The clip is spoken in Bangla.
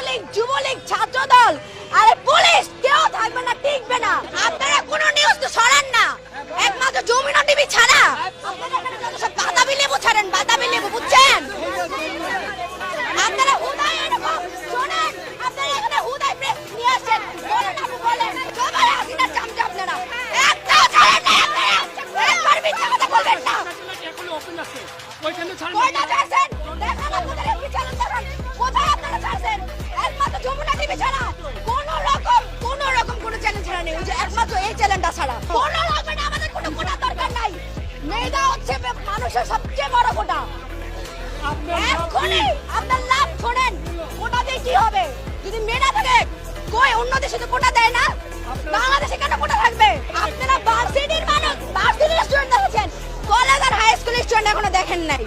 ছাত্রলীগ, যুবলীগ, ছাত্রদল আর পুলিশ কেউ থাকবে না, টিকবে না। আপনারা কোনো নিউজ তো ছড়ান না, একমাত্র যমুনা টিভি ছাড়া। আপনারা এখানে যত সব বাতাবি লেবু ছাড়েন, বাতাবি লেবু, বুঝছেন? আপনারা হুদাই এরকম শোনেন, আপনারা এখানে হুদাই প্রেস নিয়ে আসছেন, বলেন আপনি বলেন, সবাই হাসিনার চামচা আপনারা। একটাও ছাড়েন না আপনারা, একবার মিথ্যা কথা বলবেন না। কয়টা ছাড়ছেন? দেখান আপনাদের এমপি চ্যানেল দেখান, কোথায় আপনারা ছাড়ছেন? একমাত্র যমুনা টিভি ছাড়া কোনো রকম কোনো চ্যানেল ছাড়া নেই, ওই যে একমাত্র এই চ্যানেলটা ছাড়া। কোনো লাগবে না, আমাদের কোনো কোটার দরকার নাই। মেধা হচ্ছে মানুষের সবচেয়ে বড় কোটা। এখনই আপনার লাভ শোনেন, কোটা দিয়ে কি হবে? যদি মেধা থাকে, কই অন্য দেশে তো কোটা দেয় না, বাংলাদেশে কেন কোটা থাকবে? আপনারা ভার্সিটির মানুষ, ভার্সিটির স্টুডেন্ট দেখেছেন, কলেজ আর হাই স্কুলের স্টুডেন্ট এখনো দেখেন নাই।